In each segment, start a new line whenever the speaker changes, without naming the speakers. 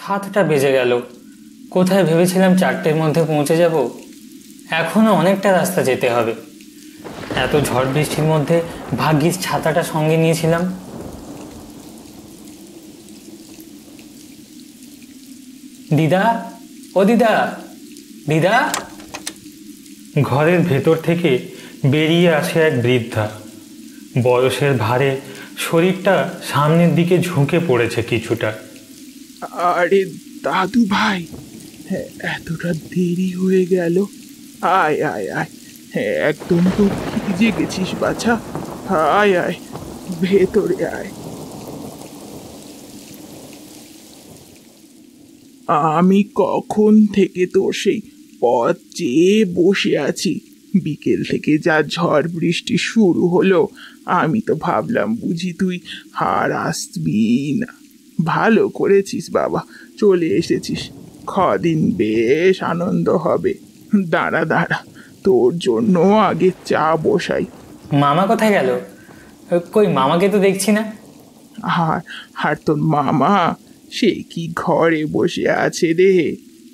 7টা বেজে গেল। কোথায় ভেবেছিলাম 4টের মধ্যে পৌঁছে যাব, এখনো অনেকটা রাস্তা যেতে হবে। এত ঝড় বৃষ্টির মধ্যে ভাগ্যিস ছাতাটা সঙ্গে নিয়েছিলাম। দিদা, ও দিদা, দিদা। ঘরের ভেতর থেকে বেরিয়ে আসে এক বৃদ্ধা। বয়সের ভারে শরীরটা সামনের দিকে ঝুঁকে পড়েছে কিছুটা।
আরে দাদু ভাই, এতটা দেরি হয়ে গেল। আয় আয় আয়, একদম তো ভিজে গেছিস বাছা। আয় আয়, ভেতরে আয়। আমি কখন থেকে তোর সেই পথ চেয়ে বসে আছি। বিকেল থেকে যা ঝড় বৃষ্টি শুরু হলো, আমি তো ভাবলাম বুঝি তুই আর আসবি না। ভালো করেছিস বাবা, চলে এসেছিস। কদিন বেশ আনন্দ হবে। দাঁড়া দাঁড়া, তোর জন্য আগে চা বসাই।
মামা কোথায় গেল? কই মামাকে তো দেখছি না।
আর আর তোর মামা সে কি ঘরে বসে আছে রে।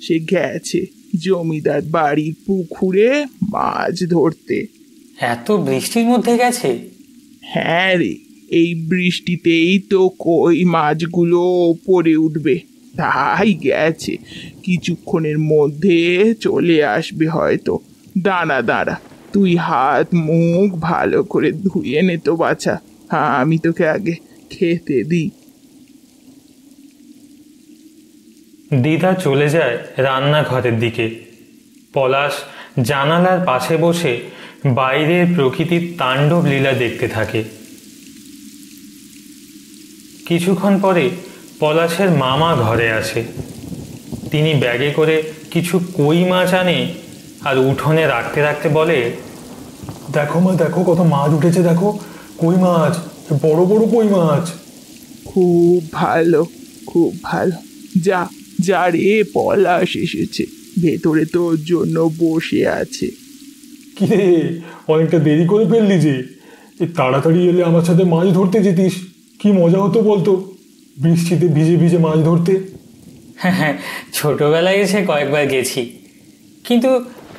সে গেছে জমিদার বাড়ির পুকুরে মাছ ধরতে।
এত বৃষ্টির মধ্যে গেছে?
হ্যাঁ রে, এই বৃষ্টিতেই তো কই মাছগুলো পড়ে উঠবে, তাই গেছে। কিছুক্ষণের মধ্যে চলে আসবে হয়তো। দাঁড়া দাঁড়া, তুই হাত মুখ ভালো করে ধুয়ে নে তো বাছা। আমি তোকে আগে খেতে দিই।
দিদা চলে যায় রান্নাঘরের দিকে। পলাশ জানালার পাশে বসে বাইরের প্রকৃতির তাণ্ডব লীলা দেখতে থাকে। কিছুক্ষণ পরে পলাশের মামা ঘরে আসে। তিনি ব্যাগে করে কিছু কই মাছ আনে আর উঠোনে রাখতে রাখতে বলে, দেখো মা, দেখো কত মাছ উঠেছে, দেখো কই মাছ, বড় বড় কই মাছ।
খুব ভালো, খুব ভালো। যা যা রে, পলাশ এসেছে, ভেতরে তোর জন্য বসে আছে।
কি রে, অনেকটা দেরি করে ফেললি যে। এই তাড়াতাড়ি এলে আমার সাথে মাছ ধরতে যেতিস, কি মজা হতো বলতো, বৃষ্টিতে ভিজে ভিজে মাছ ধরতে।
হ্যাঁ হ্যাঁ, ছোটবেলায় এসে কয়েকবার গেছি। কিন্তু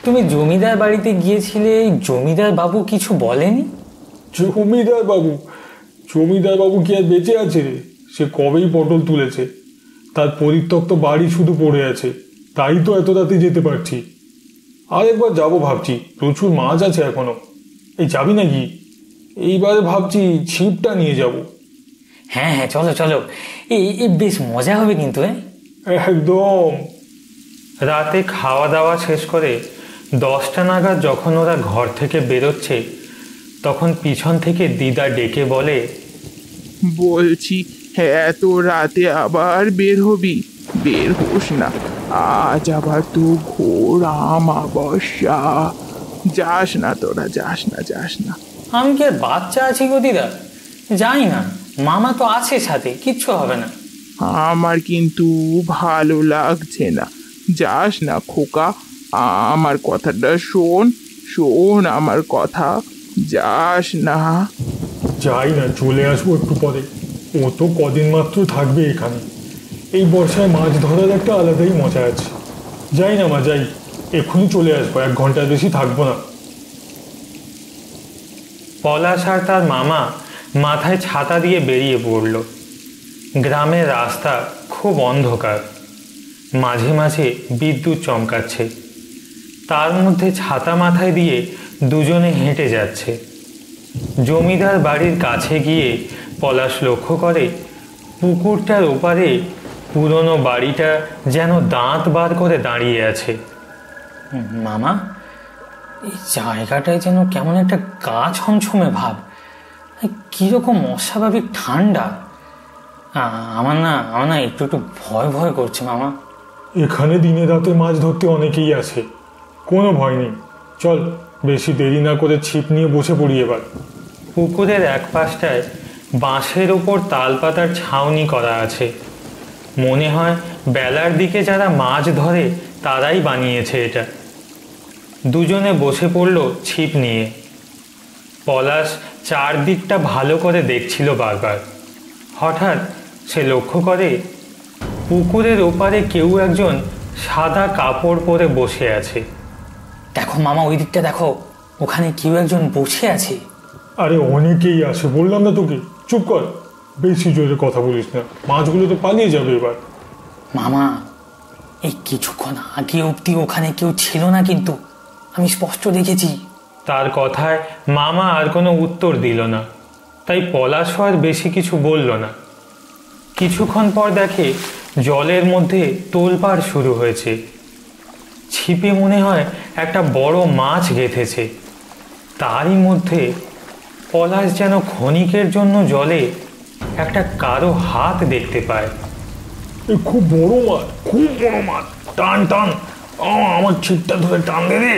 তুমি জমিদার বাড়িতে গিয়েছিলে, জমিদার বাবু কিছু বলেনি?
জমিদার বাবু? জমিদার বাবু কি আর বেঁচে আছে রে? সে কবেই পটল তুলেছে, তার পরিত্যক্ত বাড়ি শুধু পড়ে আছে, তাই তো এত রাতে যেতে পারছি। আর একবার যাবো ভাবছি, প্রচুর মাছ আছে এখনো। এই যাবি নাকি? এইবারে ভাবছি ছিপটা নিয়ে যাব।
হ্যাঁ হ্যাঁ, চলো চলো, এই বেশ মজা হবে কিন্তু।
একদম।
রাতে খাওয়া দাওয়া শেষ করে 10টা নাগাদ যখন ওরা ঘর থেকে বেরোচ্ছে, তখন পিছন থেকে দিদা ডেকে বলে,
বলছি এত রাতে আবার বের হবি? বের হোস না, আজ আবার তো ঘোর আমাবস্যা। যাস না তোরা, যাস না, যাস না।
আমি কি আর বাচ্চা আছি গো দিদা? যাই না, মামা তো আছে সাথে, কিচ্ছু হবে না।
আমার কিন্তু ভালো লাগছে না। যাস না খোকা, আমার কথাটা শোন, শোন আমার কথা। যাস না।
যাই না, চলে আসবো একটু পরে। ও তো কদিন মাত্র থাকবে এখানে। এই বর্ষায় মাছ ধরার একটা আলাদাই মজা আছে। যাই না মা, যাই, এক্ষুনি চলে আসবো, 1 ঘন্টার বেশি থাকবো না।
পলাশ আর তার মামা মাথায় ছাতা দিয়ে বেরিয়ে পড়ল। গ্রামের রাস্তা খুব অন্ধকার, মাঝে মাঝে বিদ্যুৎ চমকাচ্ছে। তার মধ্যে ছাতা মাথায় দিয়ে দুজনে হেঁটে যাচ্ছে। জমিদার বাড়ির কাছে গিয়ে পলাশ লক্ষ্য করে পুকুরটার ওপারে পুরনো বাড়িটা যেন দাঁত বার করে দাঁড়িয়ে আছে। মামা, এই জায়গাটায় যেন কেমন একটা গা ছমছমে ভাব, কিরকম অস্বাভাবিক ঠান্ডা। আমার না একটু একটু ভয় ভয় করছে মামা।
এখানে দিনে রাতে মাছ ধরতে অনেকেই আছে, কোনো ভয় নেই। চল, বেশি দেরি না করে ছিপ নিয়ে বসে পড়ি এবার।
পুকুরের এক পাশটায় বাঁশের ওপর তালপাতার ছাউনি করা আছে। মনে হয় বেলার দিকে যারা মাছ ধরে তারাই বানিয়েছে এটা। দুজনে বসে পড়ল ছিপ নিয়ে। পলাশ চারদিকটা ভালো করে দেখছিল বারবার। হঠাৎ সে লক্ষ্য করে পুকুরের ওপারে কেউ একজন সাদা কাপড় পরে বসে আছে।
দেখো মামা, ওই দিকটা দেখো, ওখানে কেউ একজন বসে আছে।
আরে অনেকেই আছে, বললাম না তোকে, চুপ কর, বেশি জোরে কথা বলিস না, মাছগুলো তো পালিয়ে যাবে এবার।
মামা, এই কিছুক্ষণ আগে অব্দি ওখানে কেউ ছিল না, কিন্তু আমি স্পষ্ট দেখেছি।
তার কথায় মামা আর কোনো উত্তর দিল না, তাই পলাশও আর বেশি কিছু বলল না। কিছুক্ষণ পর দেখে জলের মধ্যে তোলপাড় শুরু হয়েছে। ছিপে মনে হয় একটা বড় মাছ গেঁথেছে। তারই মধ্যে পলাশ যেন ক্ষণিকের জন্য জলে একটা কারো হাত দেখতে পায়।
এ খুব বড় মাছ, খুব বড় মাছ, টান টান, আমার ছিপটা ধরে টান দে রে,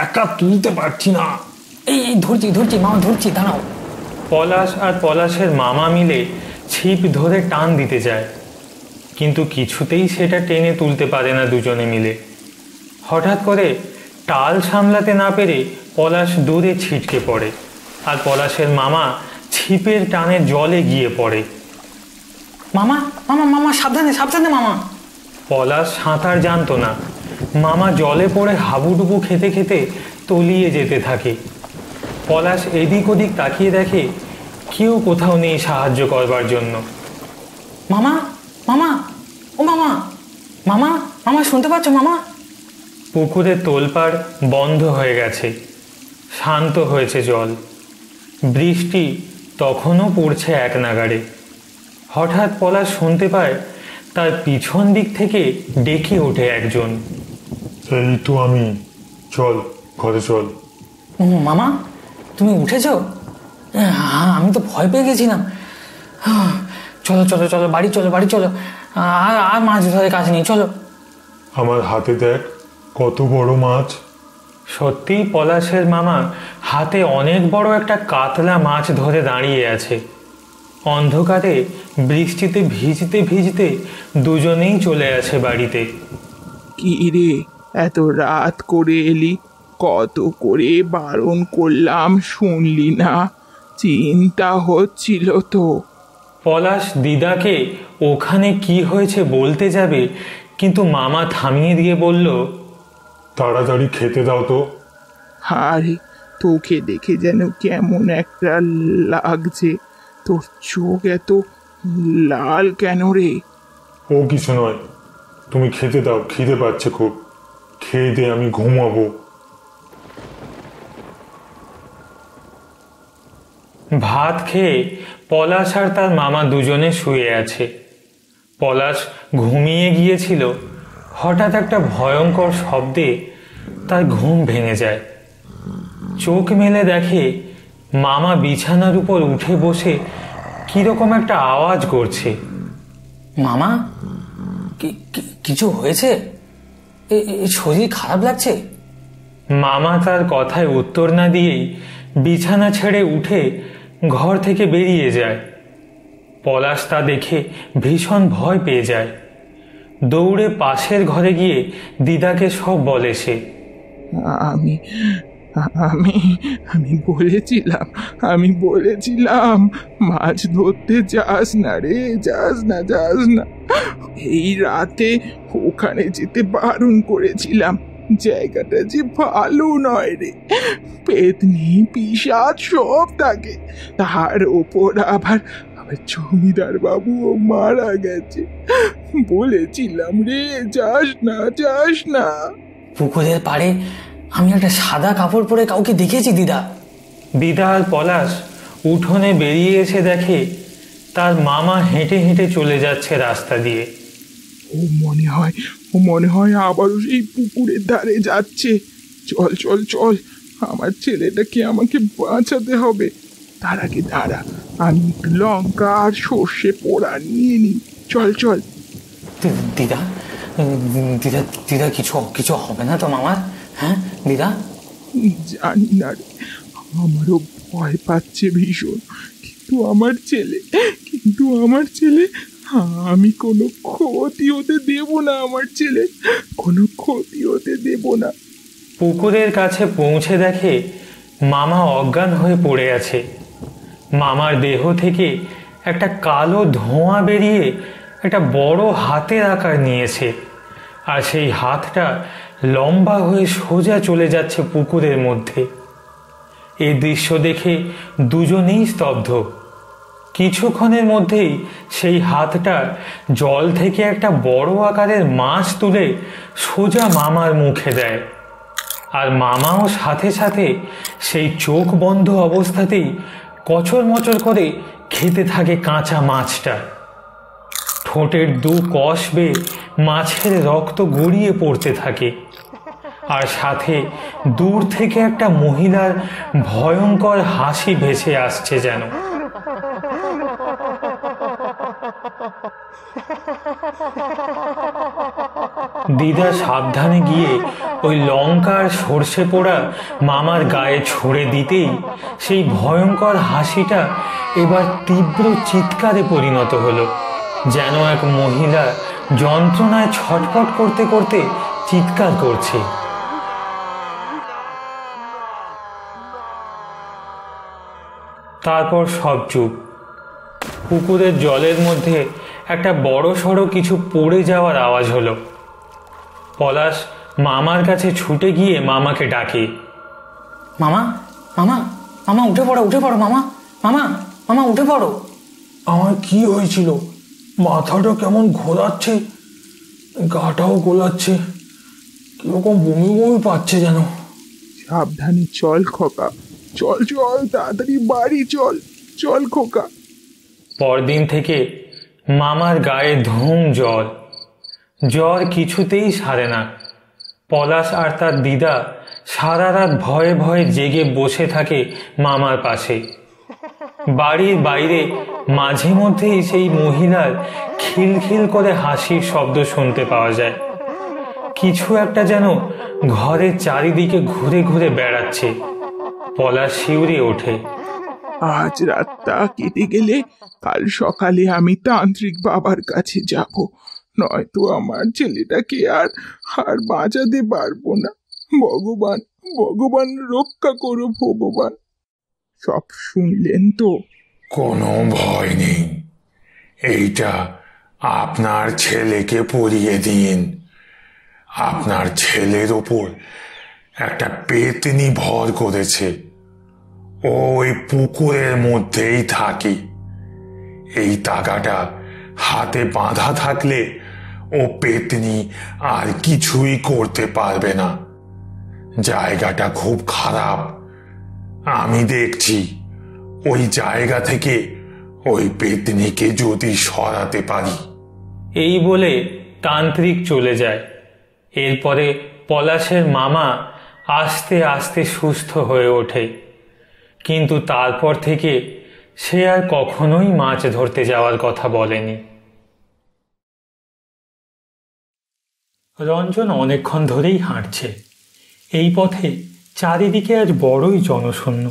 একা তুলতে পারছি না।
এই ধরছি ধরছি মামা, ধরছি, দাঁড়াও।
পলাশ আর পলাশের মামা মিলে ছিপ ধরে টান দিতে যায়, কিন্তু কিছুতেই সেটা টেনে তুলতে পারে না দুজনে মিলে। হঠাৎ করে টাল সামলাতে না পেরে পলাশ দূরে ছিটকে পড়ে, আর পলাশের মামা ছিপের টানে জলে গিয়ে পড়ে।
মামা মামা মামা, সাবধানে সাবধানে মামা।
পলাশ সাঁতার জানতো না। মামা জলে পড়ে হাবুডুবু খেতে খেতে তলিয়ে যেতে থাকে। পলাশ এদিক ওদিক তাকিয়ে দেখে কেউ কোথাও নেই সাহায্য করবার জন্য।
মামা মামা, ও মামা, মামা মামা, শুনতে পাচ্ছ মামা?
পুকুরের তোলপাড় বন্ধ হয়ে গেছে, শান্ত হয়েছে জল। বৃষ্টি তখনও পড়ছে এক নাগাড়ে। হঠাৎ পলাশ শুনতে পায় তার পিছন দিক থেকে ডেকে ওঠে একজন।
এই তো আমি, চল ঘরে চল।
মামা, তুমি উঠেছো? হ্যাঁ, আমি তো ভয় পেয়ে গেছিলাম। চলো চলো চলো, বাড়ি চলো, বাড়ি চলো, আর মাছ ধরে কাজ নেই, চলো।
আমার হাতে দেখ কত বড় মাছ।
সত্যিই পলাশের মামা হাতে অনেক বড় একটা কাতলা মাছ ধরে দাঁড়িয়ে আছে। অন্ধকারে বৃষ্টিতে ভিজতে ভিজতে দুজনেই চলে আসে বাড়িতে।
কি রে, এত রাত করে এলি? কত করে বারণ করলাম, শুনলি না? চিন্তা হচ্ছিল তো।
পলাশ দিদাকে ওখানে কি হয়েছে বলতে যাবে, কিন্তু মামা থামিয়ে দিয়ে বলল,
তাড়াতাড়ি খেতে দাও তো।
আরে, তোকে দেখে যেন কেমন একটা লাগছে। তোর চোখ এত লাল কেন রে?
ও কিছু নয়, তুমি খেতে দাও, খিদে পাচ্ছে খুব, খেয়ে দিয়ে আমি ঘুমাবো।
ভাত খেয়ে পলাশ আর তার মামা দুজনে শুয়ে আছে। পলাশ ঘুমিয়ে গিয়েছিল। হঠাৎ একটা ভয়ঙ্কর শব্দে তার ঘুম ভেঙে যায়। চোখ মেলে দেখে মামা বিছানার উপর উঠে বসে কিরকম একটা আওয়াজ করছে।
মামা, কিছু হয়েছে? শরীর খারাপ লাগছে?
মামা তার কথায় উত্তর না দিয়েই বিছানা ছেড়ে উঠে ঘর থেকে বেরিয়ে যায়। পলাশ তা দেখে ভীষণ ভয় পেয়ে যায়। দৌড়ে পাশের ঘরে গিয়ে দিদাকে সব বলে সে।
আমি আমি আমি বলেছিলাম মাছ ধরতে যাস না রে, যাস না, যাস না। এই রাতে ওখানে যেতে বারণ করেছিলাম। জায়গাটা যে ভালো নয় রে, পেতনি পিশাচ সব থাকে। তার ওপর আবার জমিদার বাবু মারা গেছে। বলেছিলাম রে, যাস না, যাস না।
পুকুরের পাড়ে আমি একটা সাদা কাপড় পরে কাউকে দেখেছি দিদা।
দিদা আর পলাশ উঠোনে বেরিয়ে এসে দেখে তার মামা হেঁটে হেঁটে চলে যাচ্ছে রাস্তা দিয়ে।
ও মনে হয় আবারও সেই পুকুরের ধারে যাচ্ছে। চল চল চল, আমার ছেলেটাকে আমাকে বাঁচাতে হবে। তার আগে দাঁড়া, আমি একটু লঙ্কা আর সর্ষে পোড়া নিয়ে নিই। চল চল।
দিদা দিদা দিদা, কিছু হবে না তো মামার? হ্যাঁ দিদা?
জানি না রে, আমারও ভয় পাচ্ছে ভীষণ। কিন্তু আমার ছেলে, আমি কোনো ক্ষতি হতে দেব না। আমার ছেলে কোনো ক্ষতি হতে দেব না।
পুকুরের কাছে পৌঁছে দেখে মামা অজ্ঞান হয়ে পড়ে আছে। মামার দেহ থেকে একটা কালো ধোঁয়া বেরিয়ে একটা বড় হাতের আকার নিয়েছে, আর সেই হাতটা লম্বা হয়ে সোজা চলে যাচ্ছে পুকুরের মধ্যে। এই দৃশ্য দেখে দুজনেই স্তব্ধ। কিছুক্ষণের মধ্যেই সেই হাতটা জল থেকে একটা বড় আকারের মাছ তুলে সোজা মামার মুখে দেয়, আর মামাও সাথে সাথে সেই চোখ বন্ধ অবস্থাতেই কচর মচর করে খেতে থাকে কাঁচা মাছটা। ঠোঁটের দু কষ বেয়ে মাছের রক্ত গড়িয়ে পড়তে থাকে, আর সাথে দূর থেকে একটা মহিলার ভয়ঙ্কর হাসি ভেসে আসছে যেন। দিদা সাবধানে গিয়ে ওই লঙ্কার সর্ষে পোড়া মামার গায়ে ছড়ে দিতেই সেই ভয়ঙ্কর হাসিটা এবার তীব্র চিৎকারে পরিণত হলো, যেন এক মহিলা যন্ত্রণায় ছটফট করতে করতে চিৎকার করছে। তারপর সব চুপ। পুকুরের জলের মধ্যে একটা বড় সড়ো কিছু পড়ে যাওয়ার আওয়াজ হলো। পলাশ মামার কাছে ছুটে গিয়ে মামাকে ডাকে,
মামা মামা মামা উঠে পড়ো, উঠে পড়ো মামা, মামা মামা উঠে পড়ো।
আমার কি হয়েছিল? মাথাটা কেমন ঘোরাচ্ছে, গাটাও গোলাচ্ছে, কিরকম বমি বমি পাচ্ছে যেন।
সাবধানে চল খোকা, চল চল, তাড়াতাড়ি বাড়ি চল, চল খোকা।
পরদিন থেকে মামার গায়ে ধুম জ্বর। জ্বর কিছুতেই সারে না। পলাশ আর তার দিদা সারা রাত ভয়ে ভয়ে জেগে বসে থাকে মামার পাশে। বাড়ির বাইরে মাঝে মধ্যেই সেই মহিলার খিলখিল করে হাসির শব্দ শুনতে পাওয়া যায়। কিছু একটা যেন ঘরের চারিদিকে ঘুরে ঘুরে বেড়াচ্ছে। পলাশ শিউরে ওঠে।
আজ রাতটা কেটে গেলে কাল সকালে আমি তান্ত্রিক বাবার কাছে যাব, নয়তো আমার ছেলেটাকে আর আর বাঁচাতে পারবো না। ভগবান ভগবান রক্ষা করো ভগবান। সব শুনলেন তো?
কোনো ভয় নেই, এইটা আপনার ছেলেকে পরিয়ে দিন। আপনার ছেলের ওপর একটা পেতনি ভর করেছে, ও ওই পুকুরের মধ্যেই থাকে। এই তাগাটা হাতে বাঁধা থাকলে ও পেতনি আর কিছুই করতে পারবে না। জায়গাটা খুব খারাপ, আমি দেখছি। ওই জায়গা থেকে ওই পেতনিকে যদি সরাতে পারি।
এই বলে তান্ত্রিক চলে যায়। এরপরে পলাশের মামা আস্তে আস্তে সুস্থ হয়ে ওঠে, কিন্তু তারপর থেকে সে আর কখনোই মাছ ধরতে যাওয়ার কথা বলেনি। রঞ্জন অনেকক্ষণ ধরেই হাঁটছে। এই পথে চারিদিকে আজ বড়ই জনশূন্য।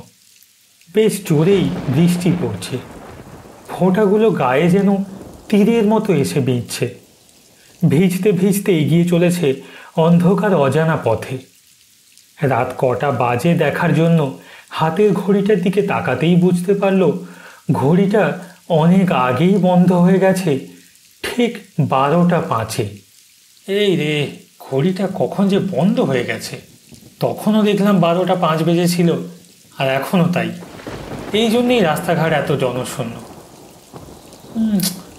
বেশ জোরেই বৃষ্টি পড়ছে। ফোঁটাগুলো গায়ে যেন তীরের মতো এসে বিঁধছে। ভিজতে ভিজতে এগিয়ে চলেছে অন্ধকার অজানা পথে। রাত কটা বাজে দেখার জন্য হাতের ঘড়িটার দিকে তাকাতেই বুঝতে পারল ঘড়িটা অনেক আগেই বন্ধ হয়ে গেছে, ঠিক 12টা 5-এ। এই রে, ঘড়িটা কখন যে বন্ধ হয়ে গেছে! তখনও দেখলাম 12টা 5 বেজেছিল, আর এখনও তাই। এই জন্যেই রাস্তাঘাট এত জনশূন্য।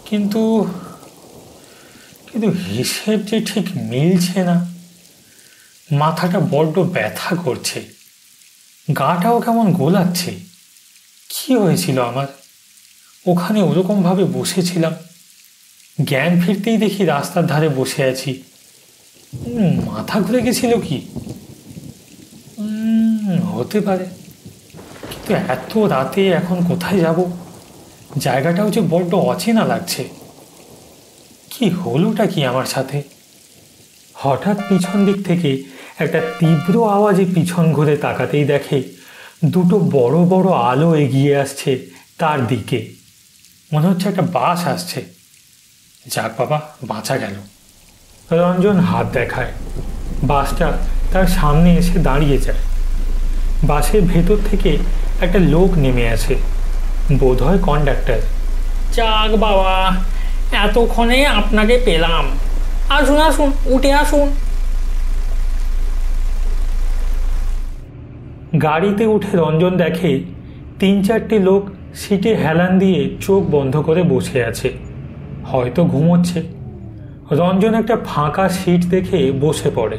কিন্তু কিন্তু হিসেব যে ঠিক মিলছে না। মাথাটা বড্ড ব্যথা করছে, গাটাও কেমন গোলাচ্ছে। কি হয়েছিল আমার? ওখানে ওরকমভাবে বসেছিলাম, জ্ঞান ফিরতেই দেখি রাস্তার ধারে বসে আছি। মাথা ঘুরে গেছিল কি? হতে পারে, কিন্তু এত রাতে এখন কোথায় যাব? জায়গাটাও যে বড্ড অচেনা লাগছে। কি হলোটা কি আমার সাথে? হঠাৎ পিছন দিক থেকে একটা তীব্র আওয়াজে পিছন ঘুরে তাকাতেই দেখে দুটো বড় বড় আলো এগিয়ে আসছে তার দিকে। মনে হচ্ছে একটা বাস আসছে। যাক বাবা, বাঁচা গেল। রঞ্জন হাত দেখায়। বাসটা তার সামনে এসে দাঁড়িয়ে যায়। বাসের ভেতর থেকে একটা লোক নেমে আসে, বোধহয় কন্ডাক্টর। যাক বাবা,
এতক্ষণে আপনাকে পেলাম। আসুন আসুন, উঠে আসুন।
গাড়িতে উঠে রঞ্জন দেখে 3-4টে লোক সিটে হেলান দিয়ে চোখ বন্ধ করে বসে আছে, হয়তো ঘুমোচ্ছে। রঞ্জন একটা ফাঁকা সিট দেখে বসে পড়ে।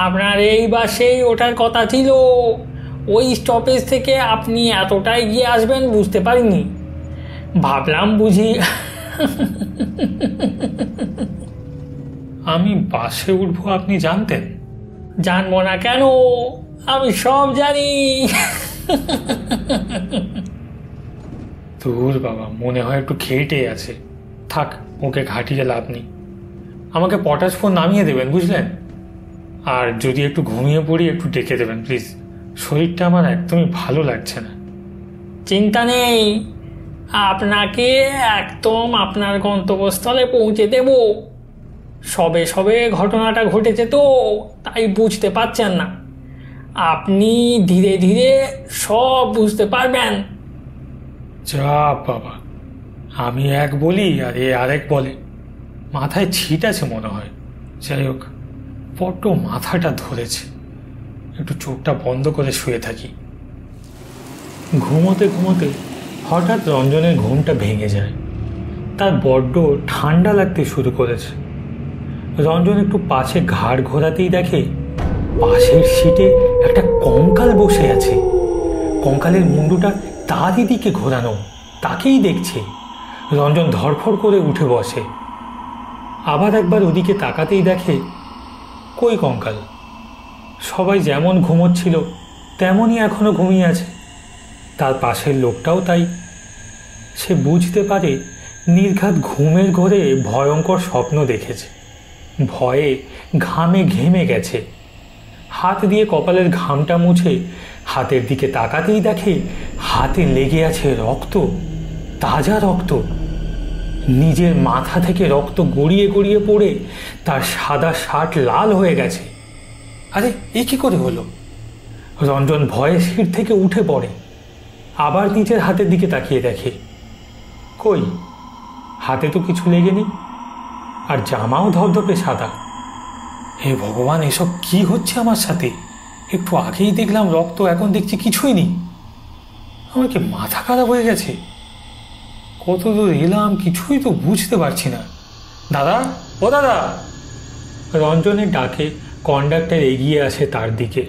আপনার এই বাসেই ওঠার কথা ছিল। ওই স্টপেজ থেকে আপনি এতটাই গিয়ে আসবেন বুঝতে পারিনি। ভাবলাম বুঝি।
আমি বাসে উঠবো আপনি জানতেন?
জানবো না কেন, আমি সব জানি।
তোর বাবা মনে হয় একটু খেটে আছে। থাক, ওকে ঘাটিয়ে লাভ নেই। আমাকে পটাশ ফোন নামিয়ে দেবেন বুঝলেন? আর যদি একটু ঘুমিয়ে পড়ি একটু ডেকে দেবেন প্লিজ। শরীরটা আমার একদমই ভালো লাগছে না।
চিন্তা নেই, আপনাকে একদম আপনার গন্তব্যস্থলে পৌঁছে দেব। সবে সবে ঘটনাটা ঘটেছে তো, তাই বুঝতে পারছেন না। আপনি ধীরে ধীরে সব বুঝতে পারবেন।
যা বাবা, আমি এক বলি আর এ আরেক বলে। মাথায় ছিট আছে মনে হয়। যাই হোক, বড্ড মাথাটা ধরেছে। একটু চোখটা বন্ধ করে শুয়ে থাকি। ঘুমোতে ঘুমোতে হঠাৎ রঞ্জনের ঘুমটা ভেঙে যায়। তার বড্ড ঠান্ডা লাগতে শুরু করেছে। রঞ্জন একটু পাশে ঘাড় ঘোরাতেই দেখে পাশের সিটে একটা কঙ্কাল বসে আছে। কঙ্কালের মুন্ডুটা তারই দিকে ঘোরানো, তাকেই দেখছে। রঞ্জন ধড়ফড় করে উঠে বসে। আবার একবার ওদিকে তাকাতেই দেখে কই কঙ্কাল। সবাই যেমন ঘুমোচ্ছিল তেমনই এখনো ঘুমিয়ে আছে। তার পাশের লোকটাও তাই। সে বুঝতে পারে নির্ঘাত ঘুমের ঘোরে ভয়ঙ্কর স্বপ্ন দেখেছে। ভয়ে ঘামে ঘেমে গেছে। হাত দিয়ে কপালের ঘামটা মুছে হাতের দিকে তাকাতেই দেখে হাতে লেগে আছে রক্ত, তাজা রক্ত। নিজের মাথা থেকে রক্ত গড়িয়ে গড়িয়ে পড়ে তার সাদা শার্ট লাল হয়ে গেছে। আরে এ কি করে হলো? রঞ্জন ভয়ে সিট থেকে উঠে পড়ে। আবার নিজের হাতের দিকে তাকিয়ে দেখে কই, হাতে তো কিছু লেগে নেই, আর জামাও ধপধপে সাদা। হে ভগবান, এসব কি হচ্ছে আমার সাথে? একটু আগেই দেখলাম রক্ত, এখন দেখছি কিছুই নেই। আমার কি মাথা খারাপ হয়ে গেছে? কত দূর এলাম কিছুই তো বুঝতে পারছি না। দাদা, ও দাদা! রঞ্জনের ডাকে কন্ডাক্টর এগিয়ে আসে তার দিকে।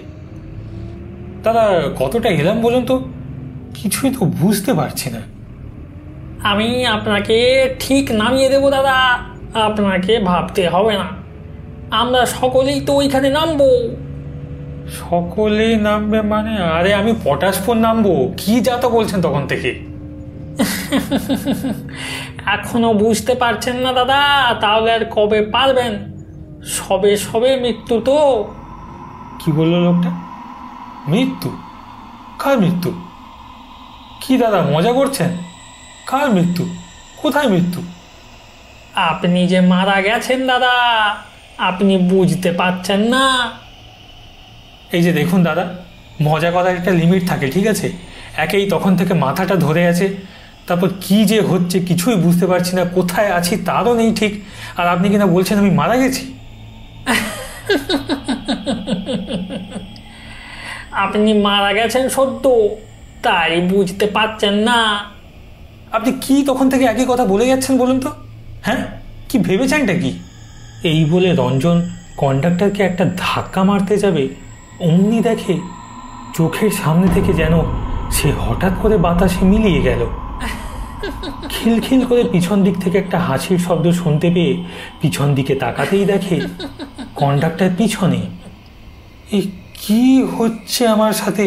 দাদা, কতটা এলাম বলুন তো? কিছুই তো বুঝতে পারছি না।
আমি আপনাকে ঠিক নামিয়ে দেব দাদা, আপনাকে ভাবতে হবে না। আমরা সকলেই তো ওইখানে নামবো।
সকলেই নামবে মানে? আরে আমি পটাশপুর নামবো? কি যা তো বলছেন তখন থেকে।
এখনো বুঝতে পারছেন না দাদা? তাহলে আর কবে পারবেন? সবে সবে মৃত্যু তো।
কি বললো লোকটা? মৃত্যু? কার মৃত্যু? কি দাদা মজা করছেন? কার মৃত্যু? কোথায় মৃত্যু?
আপনি যে মারা গেছেন দাদা, আপনি বুঝতে পারছেন না।
এই যে দেখুন দাদা, মজা করার একটা লিমিট থাকে, ঠিক আছে? একেই তখন থেকে মাথাটা ধরে আছে, তারপর কি যে হচ্ছে কিছুই বুঝতে পারছি না, কোথায় আছি তারও নেই ঠিক। আর আপনি কিনা বলছেন আমি মারা গেছি।
আপনি মারা গেছেন সত্য, তাই বুঝতে পারছেন না।
আপনি কি তখন থেকে একই কথা বলে যাচ্ছেন বলুন তো? হ্যাঁ, কি ভেবেছেনটা কি? এই বলে রঞ্জন কন্ডাক্টরকে একটা ধাক্কা মারতে যাবে, অমনি দেখে চোখের সামনে থেকে যেন সে হঠাৎ করে বাতাসে মিলিয়ে গেল। খিলখিল করে পিছন দিক থেকে একটা হাসির শব্দ শুনতে পেয়ে পিছন দিকে তাকাতেই দেখে কন্ডাক্টর পিছনে। এই কি হচ্ছে আমার সাথে?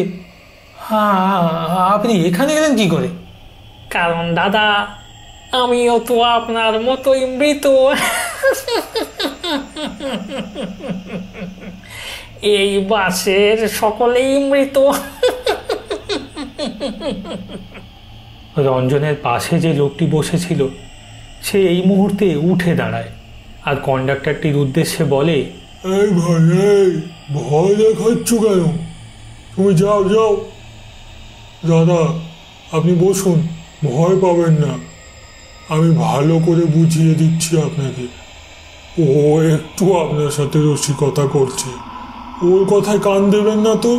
আপনি এখানে গেলেন কি করে?
কারণ দাদা, আমিও তো আপনার মতোই মৃত। এই বাসের সকলেই মৃত।
রঞ্জনের পাশে যে লোকটি বসেছিল সে এই মুহূর্তে উঠে দাঁড়ায় আর কন্ডাক্টরটির উদ্দেশ্যে বলে,
এই ভাই, এই ভয় দেখাচ্ছ কেন? তুমি যাও যাও। দাদা, আপনি বসুন, ভয় পাবেন না। আমি ভালো করে বুঝিয়ে দিচ্ছি আপনাকে। ও একটু আপনার সাথে রসিকতা করছে, ওর কথায় কান দেবেন না তো।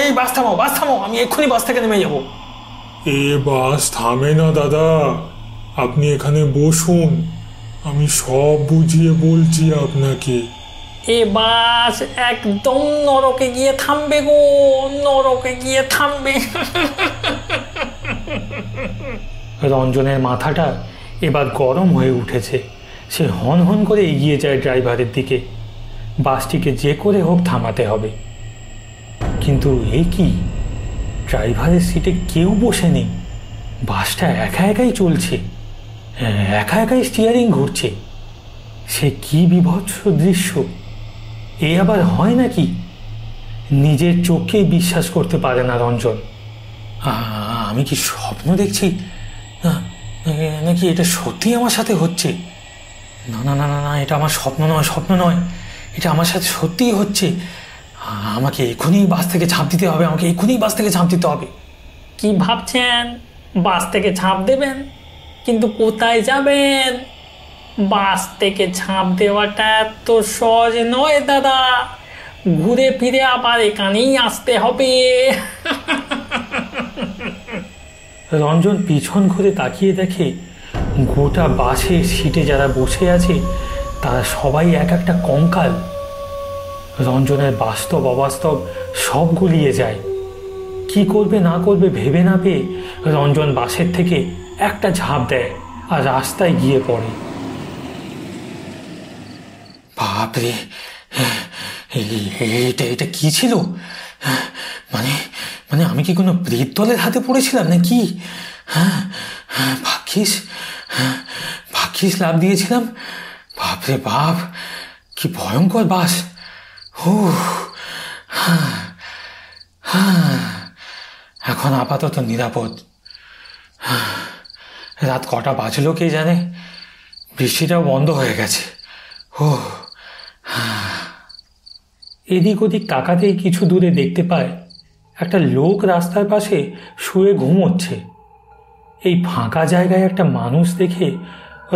এই বাস থামো, আমি এক্ষুনি বাস থেকে নেমে যাবো।
এ বাস থামে না দাদা, আপনি এখানে বসুন, আমি সব বুঝিয়ে বলছি আপনাকে।
এ বাস একদম নরকে গিয়ে থামবে গো, নরকে গিয়ে থামবে। রঞ্জনের মাথাটা এবার গরম হয়ে উঠেছে। সে হন হন করে এগিয়ে যায় ড্রাইভারের দিকে। বাসটিকে যে করে হোক থামাতে হবে। কিন্তু এ কি, ড্রাইভারের সিটে কেউ বসে নেই। বাসটা একা একাই চলছে, একা একাই স্টিয়ারিং ঘুরছে। সে কি বিভৎস দৃশ্য! এ আবার হয় নাকি? নিজের চোখকেই বিশ্বাস করতে পারে না রঞ্জন। আমি কি স্বপ্ন দেখছি নাকি এটা সত্যি আমার সাথে হচ্ছে? না না না না না, এটা আমার স্বপ্ন নয়, এটা আমার সাথে সত্যিই হচ্ছে। আমাকে এখনই বাস থেকে ঝাঁপ দিতে হবে, কি ভাবছেন বাস থেকে ঝাঁপ দেবেন? কিন্তু কোথায় যাবেন? বাস থেকে ঝাঁপ দেওয়াটা তো সহজ নয় দাদা, ঘুরে ফিরে আবার এখানেই আসতে হবে। রঞ্জন পিছন ঘুরে তাকিয়ে দেখে গোটা বাসের সিটে যারা বসে আছে তারা সবাই এক একটা কঙ্কাল। রঞ্জনের বাস্তব অবাস্তব সব গুলিয়ে যায়। কি করবে না করবে ভেবে না পেয়ে রঞ্জন বাসের থেকে একটা ঝাঁপ দেয় আর রাস্তায় গিয়ে পড়ে। বাপরে, এটা কি ছিল? মানে আমি কি কোনো প্রেত দলের হাতে পড়েছিলাম নাকি? ভাগ্যিস লাভ দিয়েছিলাম। বাপরে বাপ, কি ভয়ঙ্কর বাস! এখন আপাতত নিরাপদ। রাত কটা বাজলো কে জানে, বৃষ্টিটাও বন্ধ হয়ে গেছে। এদিক ওদিক তাকাতেই কিছু দূরে দেখতে পায় একটা লোক রাস্তার পাশে শুয়ে ঘুমোচ্ছে। এই ফাঁকা জায়গায় একটা মানুষ দেখে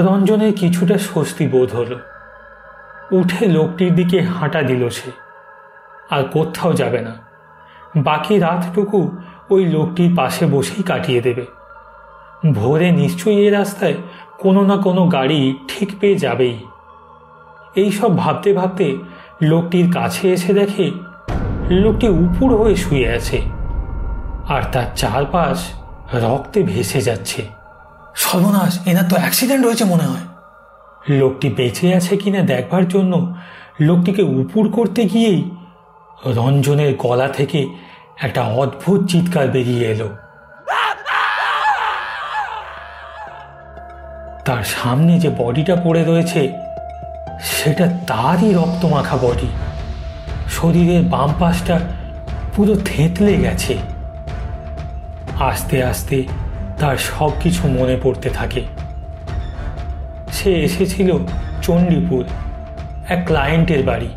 রঞ্জনের কিছুটা স্বস্তি বোধ হলো। উঠে লোকটির দিকে হাঁটা দিল সে। আর কোথাও যাবে না, বাকি রাতটুকু ওই লোকটির পাশে বসেই কাটিয়ে দেবে। ভোরে নিশ্চয়ই এই রাস্তায় কোনো না কোনো গাড়ি ঠিক পেয়ে যাবেই। এই সব ভাবতে ভাবতে লোকটির কাছে এসে দেখে লোকটি উপুর হয়ে শুয়ে আছে আর তার চারপাশ রক্তে ভেসে যাচ্ছে। সর্বনাশ, এনার তো অ্যাক্সিডেন্ট হয়েছে মনে হয়। লোকটি বেঁচে আছে কিনা দেখবার জন্য লোকটিকে উপুর করতে গিয়েই রঞ্জনের গলা থেকে একটা অদ্ভুত চিৎকার বেরিয়ে এলো। তার সামনে যে বডিটা পড়ে রয়েছে সেটা তারই রক্তমাখা বডি। শরীরের বাম পাশটা পুরো থেঁতলে গেছে। আস্তে আস্তে তার সব কিছু মনে পড়তে থাকে। সে এসেছিল চণ্ডীপুর এক ক্লায়েন্টের বাড়ি।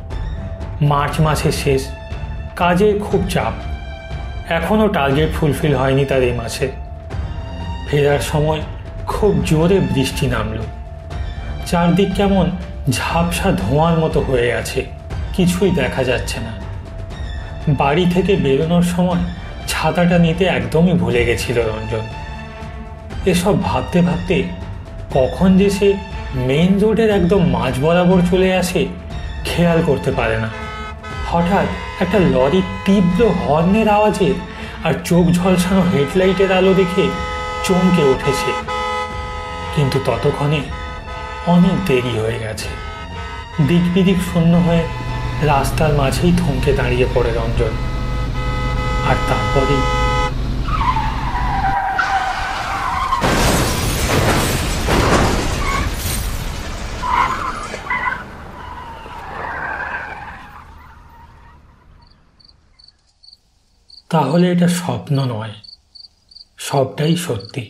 মার্চ মাসের শেষ, কাজের খুব চাপ। এখনও টার্গেট ফুলফিল হয়নি তার এই মাসে। ফেরার সময় খুব জোরে বৃষ্টি নামল। চারদিক কেমন ঝাপসা ধোঁয়ার মতো হয়ে আছে, কিছুই দেখা যাচ্ছে না। বাড়ি থেকে বেরোনোর সময় ছাতাটা নিতে একদমই ভুলে গেছিল রঞ্জন। এসব ভাবতে ভাবতে কখন যে সে মেইন রোডের একদম মাঝ বরাবর চলে আসে খেয়াল করতে পারে না। হঠাৎ একটা লরির তীব্র হর্নের আওয়াজে আর চোখ ঝলসানো হেডলাইটের আলো দেখে চমকে উঠেছে। কিন্তু ততক্ষণে অনেক দেরি হয়ে গেছে। দিক বিদিক শূন্য হয়ে রাস্তার মাঝেই থমকে দাঁড়িয়ে পড়ে রঞ্জন। আর তারপরেই তাহলে এটা স্বপ্ন নয়, সবটাই সত্যি।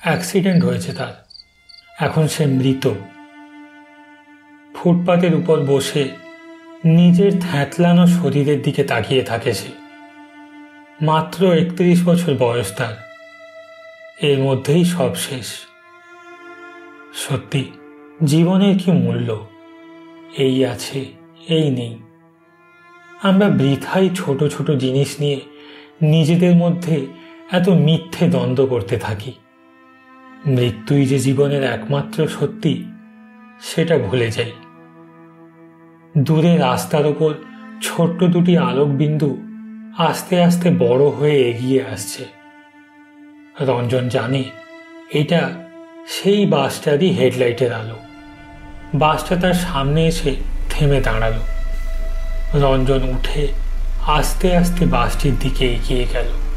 অ্যাক্সিডেন্ট হয়েছে তার, এখন সে মৃত। ফুটপাতের উপর বসে নিজের থ্যাতলানো শরীরের দিকে তাকিয়ে থাকে সে। মাত্র 31 বছর বয়স তার। এর মধ্যেই সব শেষ। সত্যি জীবনের কি মূল্য, এই আছে এই নেই। আমরা বৃথাই ছোট ছোট জিনিস নিয়ে নিজেদের মধ্যে এত মিথ্যে দ্বন্দ্ব করতে থাকি। মৃত্যুই যে জীবনের একমাত্র সত্যি, সেটা ভুলে যাই। দূরে রাস্তার ওপর ছোট্ট দুটি আলোক বিন্দু আস্তে আস্তে বড় হয়ে এগিয়ে আসছে। রঞ্জন জানে এটা সেই বাসটারই হেডলাইটের আলো। বাসটা তার সামনে এসে থেমে দাঁড়ালো। রঞ্জন উঠে আস্তে আস্তে বাসটির দিকে এগিয়ে গেল।